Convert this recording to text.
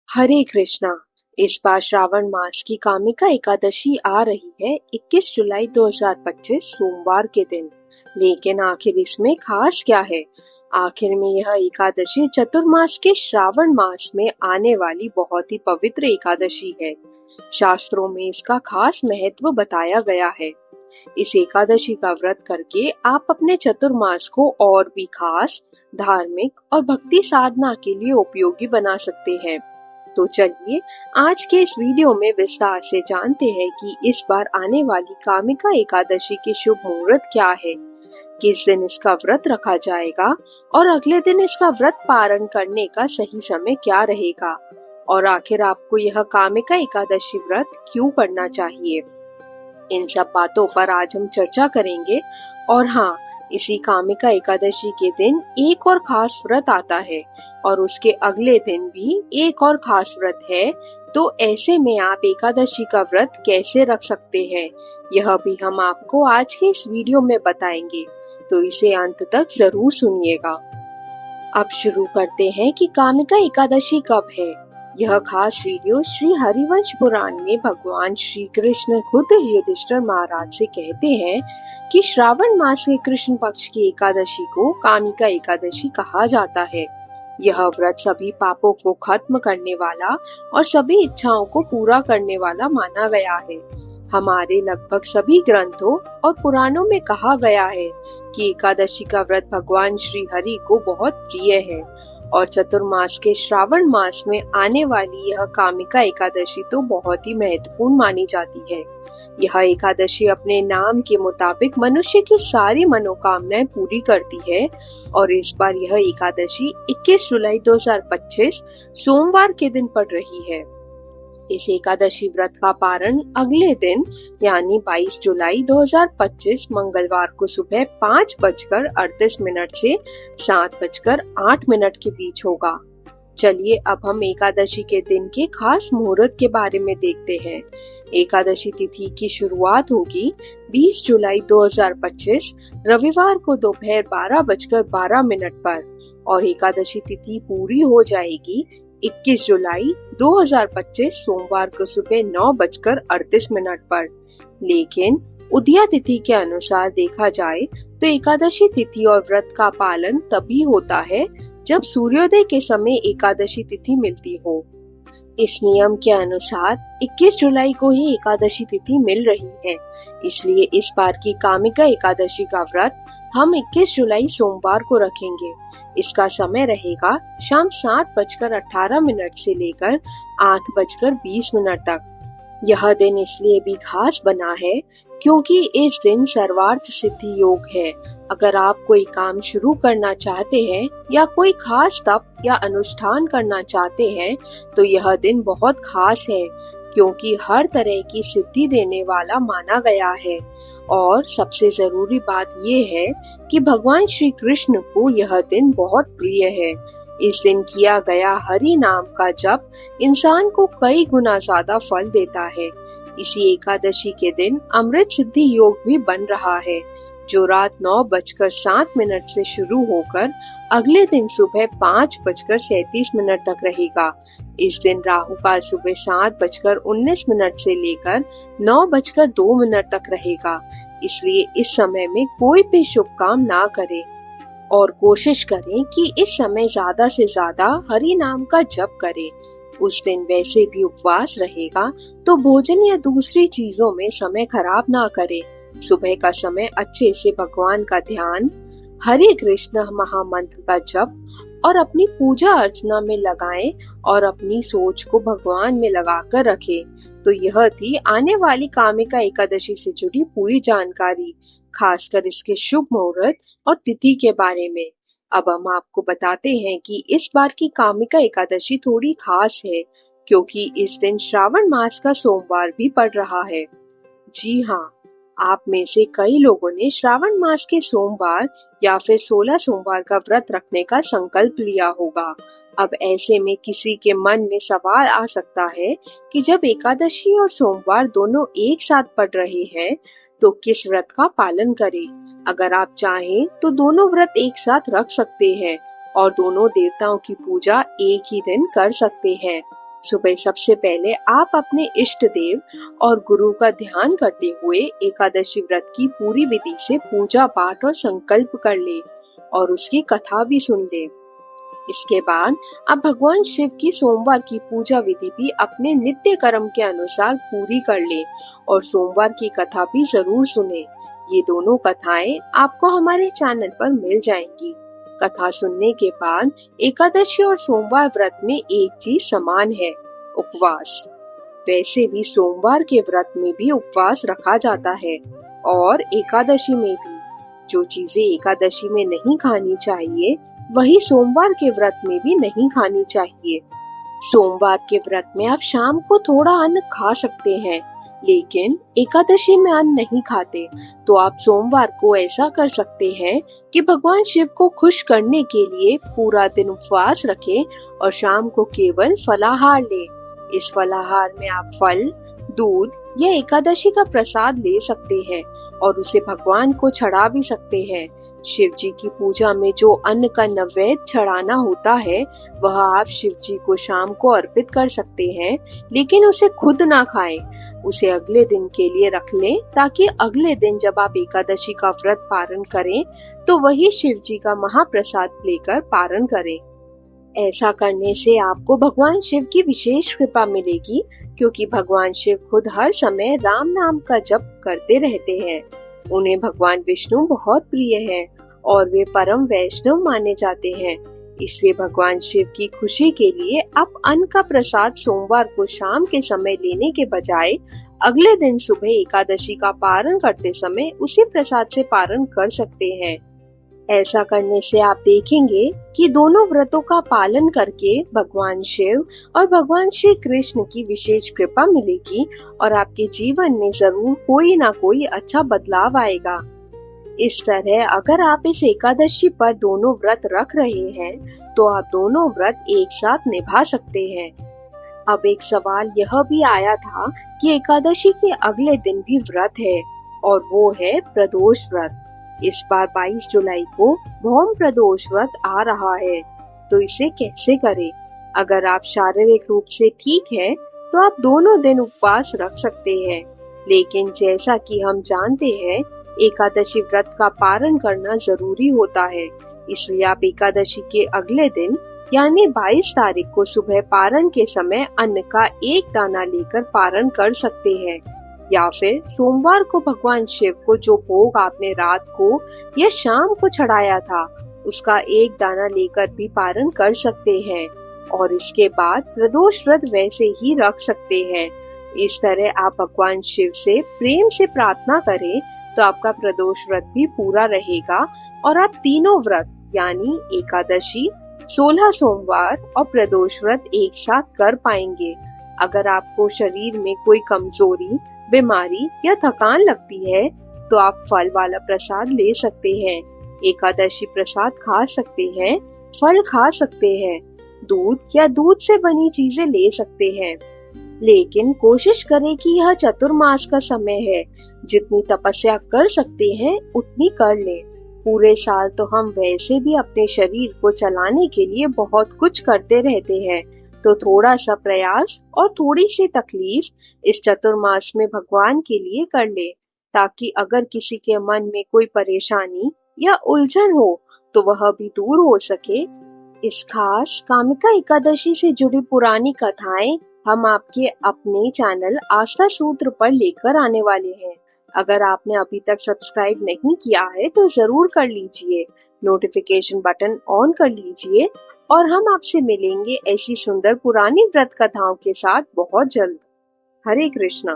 हरे कृष्णा। इस बार श्रावण मास की कामिका एकादशी आ रही है 21 जुलाई 2025 सोमवार के दिन। लेकिन आखिर इसमें खास क्या है? आखिर में यह एकादशी चतुर्मास के श्रावण मास में आने वाली बहुत ही पवित्र एकादशी है। शास्त्रों में इसका खास महत्व बताया गया है। इस एकादशी का व्रत करके आप अपने चतुर्मास को और भी खास, धार्मिक और भक्ति साधना के लिए उपयोगी बना सकते हैं। तो चलिए आज के इस वीडियो में विस्तार से जानते हैं कि इस बार आने वाली कामिका एकादशी के शुभ मुहूर्त क्या है, किस दिन इसका व्रत रखा जाएगा और अगले दिन इसका व्रत पारण करने का सही समय क्या रहेगा, और आखिर आपको यह कामिका एकादशी व्रत क्यों करना चाहिए। इन सब बातों पर आज हम चर्चा करेंगे। और हाँ, इसी कामिका एकादशी के दिन एक और खास व्रत आता है और उसके अगले दिन भी एक और खास व्रत है। तो ऐसे में आप एकादशी का व्रत कैसे रख सकते हैं, यह भी हम आपको आज के इस वीडियो में बताएंगे। तो इसे अंत तक जरूर सुनिएगा। अब शुरू करते हैं कि कामिका एकादशी कब है। यह खास वीडियो श्री हरिवंश पुराण में भगवान श्री कृष्ण खुद युधिष्ठिर महाराज से कहते हैं कि श्रावण मास के कृष्ण पक्ष की एकादशी को कामिका एकादशी कहा जाता है। यह व्रत सभी पापों को खत्म करने वाला और सभी इच्छाओं को पूरा करने वाला माना गया है। हमारे लगभग सभी ग्रंथों और पुराणों में कहा गया है कि एकादशी का व्रत भगवान श्री हरि को बहुत प्रिय है और चतुर्मास के श्रावण मास में आने वाली यह कामिका एकादशी तो बहुत ही महत्वपूर्ण मानी जाती है। यह एकादशी अपने नाम के मुताबिक मनुष्य की सारी मनोकामनाएं पूरी करती है और इस बार यह एकादशी 21 जुलाई 2025 सोमवार के दिन पड़ रही है। इस एकादशी व्रत का पारण अगले दिन यानी 22 जुलाई 2025 मंगलवार को सुबह 5:38 से 7:08 के बीच होगा। चलिए अब हम एकादशी के दिन के खास मुहूर्त के बारे में देखते हैं। एकादशी तिथि की शुरुआत होगी 20 जुलाई 2025 रविवार को दोपहर 12:12 पर और एकादशी तिथि पूरी हो जाएगी 21 जुलाई 2025 सोमवार को सुबह 9:38 पर। लेकिन उदया तिथि के अनुसार देखा जाए तो एकादशी तिथि और व्रत का पालन तभी होता है जब सूर्योदय के समय एकादशी तिथि मिलती हो। इस नियम के अनुसार 21 जुलाई को ही एकादशी तिथि मिल रही है, इसलिए इस बार की कामिका एकादशी का व्रत हम 21 जुलाई सोमवार को रखेंगे। इसका समय रहेगा शाम 7:18 से लेकर 8:20 तक। यह दिन इसलिए भी खास बना है क्योंकि इस दिन सर्वार्थ सिद्धि योग है। अगर आप कोई काम शुरू करना चाहते हैं या कोई खास तप या अनुष्ठान करना चाहते हैं तो यह दिन बहुत खास है क्योंकि हर तरह की सिद्धि देने वाला माना गया है। और सबसे जरूरी बात ये है कि भगवान श्री कृष्ण को यह दिन बहुत प्रिय है। इस दिन किया गया हरि नाम का जप इंसान को कई गुना ज्यादा फल देता है। इसी एकादशी के दिन अमृत सिद्धि योग भी बन रहा है जो रात 9:07 से शुरू होकर अगले दिन सुबह 5:37 तक रहेगा। इस दिन राहु काल सुबह 7:19 से लेकर 9:02 तक रहेगा, इसलिए इस समय में कोई भी शुभ काम ना करें और कोशिश करें कि इस समय ज्यादा से ज्यादा हरि नाम का जप करें। उस दिन वैसे भी उपवास रहेगा तो भोजन या दूसरी चीजों में समय खराब ना करें। सुबह का समय अच्छे से भगवान का ध्यान, हरे कृष्ण महामंत्र का जप और अपनी पूजा अर्चना में लगाएं और अपनी सोच को भगवान में लगाकर रखें। तो यह थी आने वाली कामिका एकादशी से जुड़ी पूरी जानकारी, खासकर इसके शुभ मुहूर्त और तिथि के बारे में। अब हम आपको बताते हैं कि इस बार की कामिका एकादशी थोड़ी खास है क्योंकि इस दिन श्रावण मास का सोमवार भी पड़ रहा है। जी हाँ, आप में से कई लोगों ने श्रावण मास के सोमवार या फिर 16 सोमवार का व्रत रखने का संकल्प लिया होगा। अब ऐसे में किसी के मन में सवाल आ सकता है कि जब एकादशी और सोमवार दोनों एक साथ पड़ रहे हैं तो किस व्रत का पालन करें। अगर आप चाहें तो दोनों व्रत एक साथ रख सकते हैं और दोनों देवताओं की पूजा एक ही दिन कर सकते हैं। सुबह सबसे पहले आप अपने इष्ट देव और गुरु का ध्यान करते हुए एकादशी व्रत की पूरी विधि से पूजा पाठ और संकल्प कर ले और उसकी कथा भी सुन ले। इसके बाद आप भगवान शिव की सोमवार की पूजा विधि भी अपने नित्य कर्म के अनुसार पूरी कर ले और सोमवार की कथा भी जरूर सुने। ये दोनों कथाएं आपको हमारे चैनल पर मिल जाएंगी। कथा सुनने के बाद एकादशी और सोमवार व्रत में एक चीज समान है, उपवास। वैसे भी सोमवार के व्रत में भी उपवास रखा जाता है और एकादशी में भी। जो चीजें एकादशी में नहीं खानी चाहिए वही सोमवार के व्रत में भी नहीं खानी चाहिए। सोमवार के व्रत में आप शाम को थोड़ा अन्न खा सकते हैं, लेकिन एकादशी में अन्न नहीं खाते तो आप सोमवार को ऐसा कर सकते हैं कि भगवान शिव को खुश करने के लिए पूरा दिन उपवास रखें और शाम को केवल फलाहार लें। इस फलाहार में आप फल, दूध या एकादशी का प्रसाद ले सकते हैं और उसे भगवान को चढ़ा भी सकते हैं। शिव जी की पूजा में जो अन्न का नैवेद्य चढ़ाना होता है वह आप शिव जी को शाम को अर्पित कर सकते हैं, लेकिन उसे खुद ना खाएं। उसे अगले दिन के लिए रख लें ताकि अगले दिन जब आप एकादशी का व्रत पारण करें तो वही शिव जी का महाप्रसाद लेकर पारण करें। ऐसा करने से आपको भगवान शिव की विशेष कृपा मिलेगी, क्योंकि भगवान शिव खुद हर समय राम नाम का जप करते रहते हैं। उन्हें भगवान विष्णु बहुत प्रिय है और वे परम वैष्णव माने जाते हैं। इसलिए भगवान शिव की खुशी के लिए आप अन्न का प्रसाद सोमवार को शाम के समय लेने के बजाय अगले दिन सुबह एकादशी का पारण करते समय उसी प्रसाद से पारण कर सकते हैं। ऐसा करने से आप देखेंगे कि दोनों व्रतों का पालन करके भगवान शिव और भगवान श्री कृष्ण की विशेष कृपा मिलेगी और आपके जीवन में जरूर कोई ना कोई अच्छा बदलाव आएगा। इस तरह अगर आप इस एकादशी पर दोनों व्रत रख रहे हैं तो आप दोनों व्रत एक साथ निभा सकते हैं। अब एक सवाल यह भी आया था कि एकादशी के अगले दिन भी व्रत है और वो है प्रदोष व्रत। इस बार 22 जुलाई को भौम प्रदोष व्रत आ रहा है, तो इसे कैसे करें? अगर आप शारीरिक रूप से ठीक हैं, तो आप दोनों दिन उपवास रख सकते हैं, लेकिन जैसा कि हम जानते हैं एकादशी व्रत का पारण करना जरूरी होता है। इसलिए आप एकादशी के अगले दिन यानी 22 तारीख को सुबह पारण के समय अन्न का एक दाना लेकर पारण कर सकते हैं, या फिर सोमवार को भगवान शिव को जो भोग आपने रात को या शाम को चढ़ाया था उसका एक दाना लेकर भी पारण कर सकते हैं और इसके बाद प्रदोष व्रत वैसे ही रख सकते हैं। इस तरह आप भगवान शिव से प्रेम से प्रार्थना करें तो आपका प्रदोष व्रत भी पूरा रहेगा और आप तीनों व्रत यानी एकादशी, 16 सोमवार और प्रदोष व्रत एक साथ कर पाएंगे। अगर आपको शरीर में कोई कमजोरी, बीमारी या थकान लगती है तो आप फल वाला प्रसाद ले सकते हैं, एकादशी प्रसाद खा सकते हैं, फल खा सकते हैं, दूध या दूध से बनी चीजें ले सकते हैं। लेकिन कोशिश करें कि यह चतुर्मास का समय है, जितनी तपस्या कर सकते हैं उतनी कर लें। पूरे साल तो हम वैसे भी अपने शरीर को चलाने के लिए बहुत कुछ करते रहते हैं, तो थोड़ा सा प्रयास और थोड़ी सी तकलीफ इस चतुर्मास में भगवान के लिए कर ले, ताकि अगर किसी के मन में कोई परेशानी या उलझन हो तो वह भी दूर हो सके। इस खास कामिका एकादशी से जुड़ी पुरानी कथाएं हम आपके अपने चैनल आस्था सूत्र पर लेकर आने वाले हैं। अगर आपने अभी तक सब्सक्राइब नहीं किया है तो जरूर कर लीजिए, नोटिफिकेशन बटन ऑन कर लीजिए और हम आपसे मिलेंगे ऐसी सुंदर पुरानी व्रत कथाओं के साथ बहुत जल्द। हरे कृष्णा।